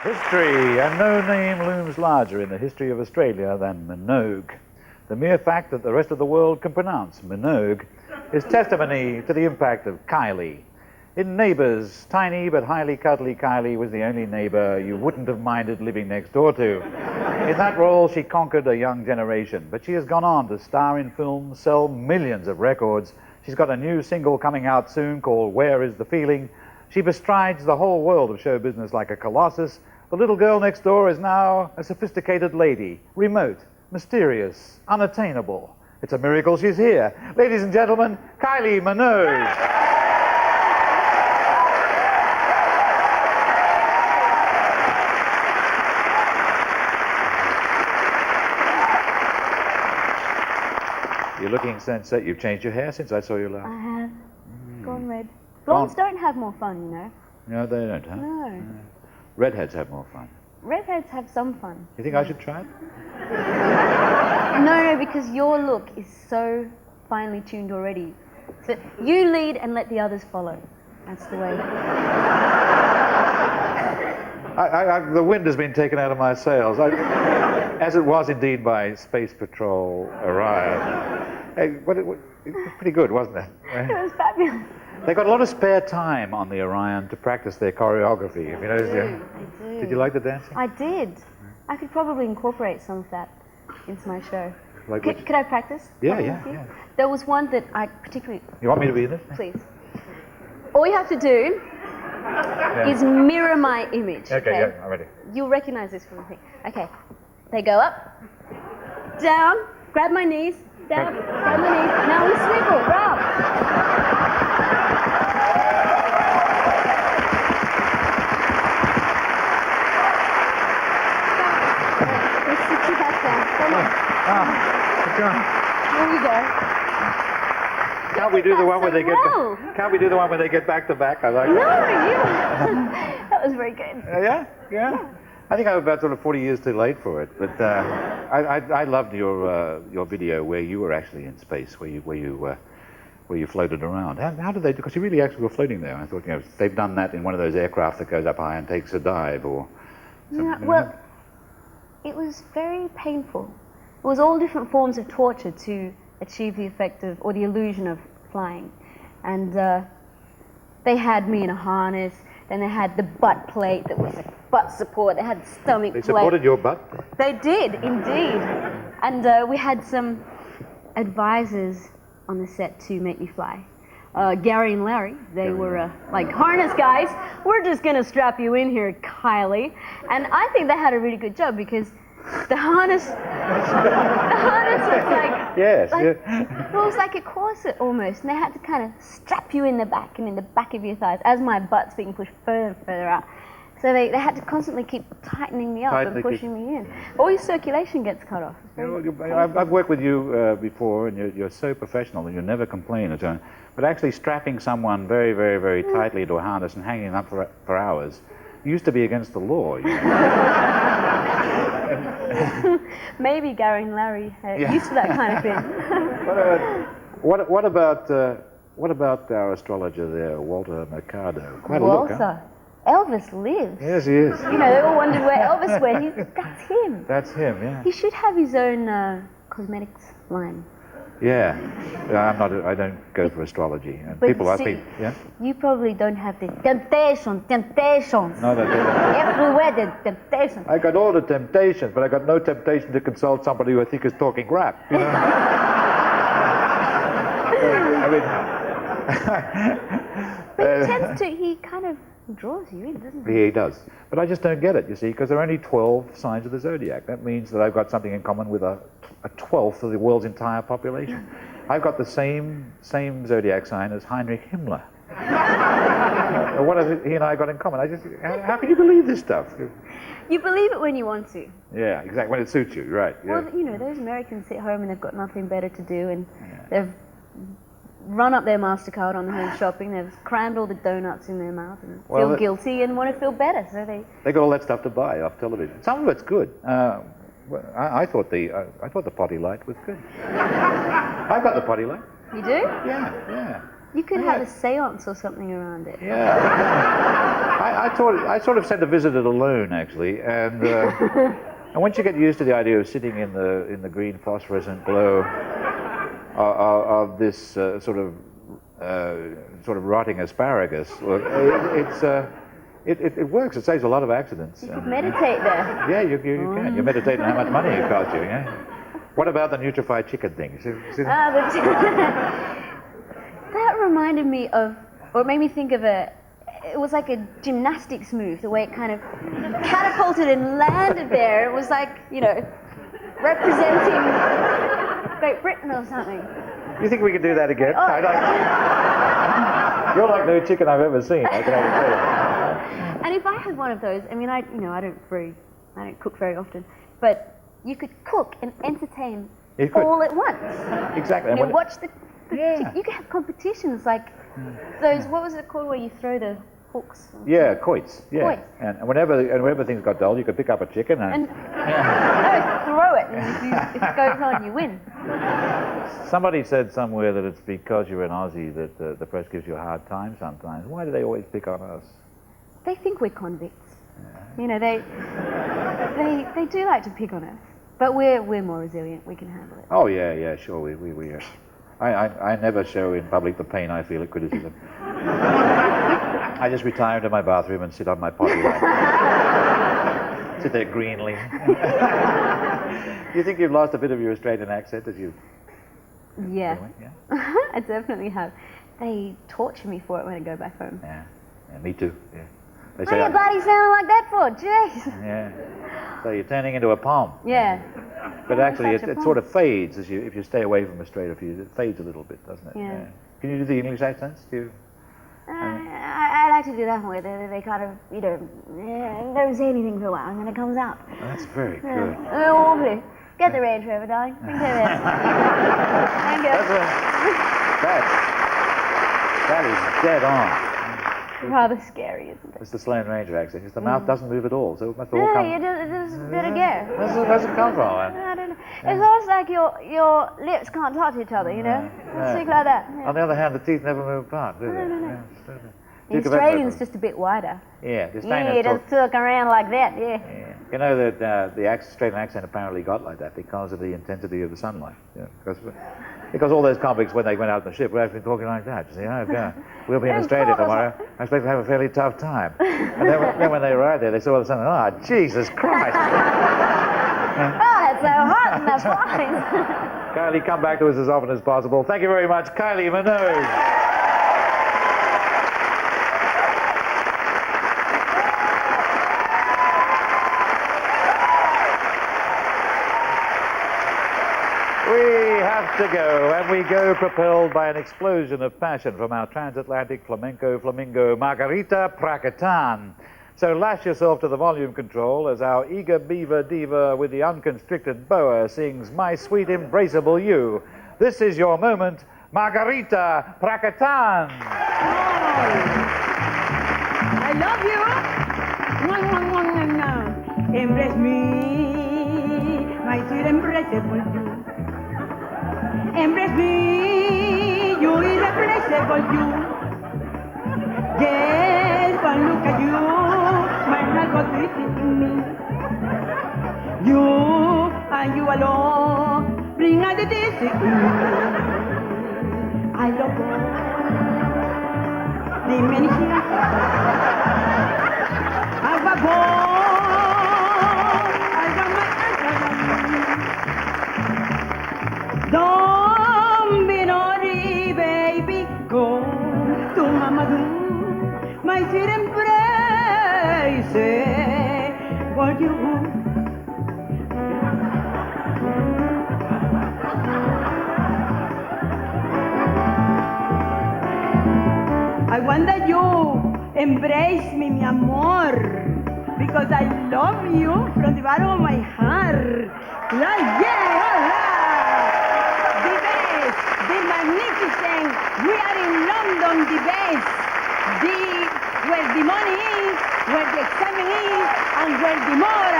History, and no name looms larger in the history of Australia than Minogue. The mere fact that the rest of the world can pronounce Minogue is testimony to the impact of Kylie. In Neighbours, tiny but highly cuddly Kylie was the only neighbour you wouldn't have minded living next door to. In that role, she conquered a young generation, but she has gone on to star in films, sell millions of records. She's got a new single coming out soon called Where Is the Feeling? She bestrides the whole world of show business like a colossus. The little girl next door is now a sophisticated lady, remote, mysterious, unattainable. It's a miracle she's here. Ladies and gentlemen, Kylie Minogue. You're looking sunset. You've changed your hair since I saw you last. I have. Gone red. Blondes don't have more fun, you know. No, they don't, huh? No. Redheads have more fun. Redheads have some fun. You think I should try it? No, because your look is so finely tuned already. So you lead and let the others follow. That's the way. The wind has been taken out of my sails. As it was indeed by Space Patrol Orion. Hey, it was pretty good, wasn't it? It was fabulous. They got a lot of spare time on the Orion to practice their choreography. Have you noticed? I do. Did you like the dancing? I did. I could probably incorporate some of that into my show. Like could I practice? Yeah. There was one that I particularly... You want me to be in this? Please. All you have to do is mirror my image. Okay, yeah, I'm ready. You'll recognize this from the thing. Okay. They go up, down, grab my knees, down, grab my knees. Now we swivel, round. Let's sit you back down. Come on. Here we go. Can't we do the one where they get? Can't we do the one where they get back to back? I like No, that. that was very good. Yeah. I think I'm about sort of 40 years too late for it, but I loved your video where you were actually in space, where you floated around. How did they? Because you really actually were floating there. I thought, they've done that in one of those aircraft that goes up high and takes a dive, or something. Yeah, well, it was very painful. It was all different forms of torture to achieve the effect of, or the illusion of flying. And they had me in a harness, then they had the butt plate that was a butt support, they had the stomach plate. They supported your butt? They did, indeed. And we had some advisors on the set to make me fly. Gary and Larry, they were like, harness guys, we're just gonna strap you in here, Kylie. And I think they had a really good job because the harness was like, well, it was like a corset almost, and they had to kind of strap you in the back and in the back of your thighs as my butt's being pushed further and further out. So they had to constantly keep tightening me up and pushing me in. All your circulation gets cut off. I've worked with you before, and you're so professional and you never complain at all. But actually strapping someone very, very, very tightly to a harness and hanging them up for hours used to be against the law. You know? Maybe Gary and Larry are used to that kind of thing. What about our astrologer there, Walter Mercado? Quite Walter. a look, huh? Elvis lives. Yes, he is. You know, they all wondered where Elvis went. That's him. That's him, yeah. He should have his own cosmetics line. Yeah. I don't go for astrology. And But people ask see, me, yeah? You probably don't have the temptations. No, they don't. Everywhere the temptations. I got all the temptations, but I got no temptation to consult somebody who I think is talking crap, you know? But he kind of draws you in, doesn't he? He does. But I just don't get it, you see, because there are only 12 signs of the zodiac. That means that I've got something in common with a 12th of the world's entire population. I've got the same zodiac sign as Heinrich Himmler. What have he and I got in common? How can you believe this stuff? You believe it when you want to. Yeah, exactly, when it suits you, right. Yeah. Well, you know, those Americans sit home and they've got nothing better to do, and they've run up their MasterCard on the home shopping, they've crammed all the donuts in their mouth and feel guilty and want to feel better, so they got all that stuff to buy off television. Some of it's good. I thought the potty light was good. I've got the potty light. You do? Yeah. You could have a seance or something around it. Yeah. I sort of sent a visit it alone, actually, and once you get used to the idea of sitting in the green phosphorescent glow of this sort of rotting asparagus, well, it works. It saves a lot of accidents. You could meditate there. Yeah, you can. You meditate on how much money it costs you. Yeah. What about the nutrified chicken thing? That reminded me of, or it made me think of it was like a gymnastics move, the way it kind of catapulted and landed there. It was like, representing Great Britain or something. You think we could do that again? Oh. You're like no chicken I've ever seen. I can only tell you. And if I had one of those, I mean, I don't cook very often, but you could cook and entertain all at once. Exactly. Watch the you could have competitions like those. What was it called where you throw the hooks? Yeah, quoits. Yeah. Quoits. And whenever things got dull, you could pick up a chicken and throw it. And if it goes on, you win. Somebody said somewhere that it's because you're an Aussie that the press gives you a hard time sometimes. Why do they always pick on us? They think we're convicts. Yeah. They do like to pick on us, but we're more resilient. We can handle it. Oh yeah, sure. We I never show in public the pain I feel at criticism. I just retire into my bathroom and sit on my potty line. Sit there greenly. Do you think you've lost a bit of your Australian accent as you? Yeah. I definitely have. They torture me for it when I go back home. Yeah, me too. Yeah. They What are you bloody sounding like that for? Jeez. Yeah. So you're turning into a palm. Yeah. But actually, it sort of fades if you stay away from Australia for you. It fades a little bit, doesn't it? Yeah. Can you do the English accents? I like to do that one where they kind of, don't say anything for a while and then it comes out. Oh, that's very good. Lovely. Get the Range Rover, darling. Thank you. Thank you. That is dead on. Rather scary, isn't it? It's the Sloane Ranger accent. The mouth doesn't move at all, so it must all come. It just let it go. Where's it come from? I don't know. It's almost like your lips can't touch each other, Speak like that. Yeah. On the other hand, the teeth never move apart, do they? No. The Australian's just a bit wider. Yeah, the Australians just talk around like that, yeah. You know that the Australian accent apparently got like that because of the intensity of the sunlight. Yeah, because all those convicts, when they went out on the ship, were actually talking like that. You see, we'll be in Australia tomorrow. I expect to have a fairly tough time. And then when they arrived there, they saw the sun. Oh, Jesus Christ! It's so hot and that's fine. Kylie, come back to us as often as possible. Thank you very much, Kylie Minogue. We have to go, and we go propelled by an explosion of passion from our transatlantic flamenco flamingo, Margarita Prakatan. So lash yourself to the volume control as our eager beaver diva with the unconstricted boa sings My Sweet Embraceable You. This is your moment, Margarita Prakatan. I love you. Embrace me, my sweet embraceable you. Embrace me, you irreplaceable you. Yes, one look at you, my heart was beating me. You and you alone bring out the daisy. I love you. The many years I was born, I got my answer. Don't be naughty, baby, go to Mama do. My sweet embrace, what you want. I want that you embrace me, mi amor, because I love you from the bottom of my heart. Yeah, hola! The best, the magnificent. We are in London, the best. Where the money is, where the excitement is, and where the more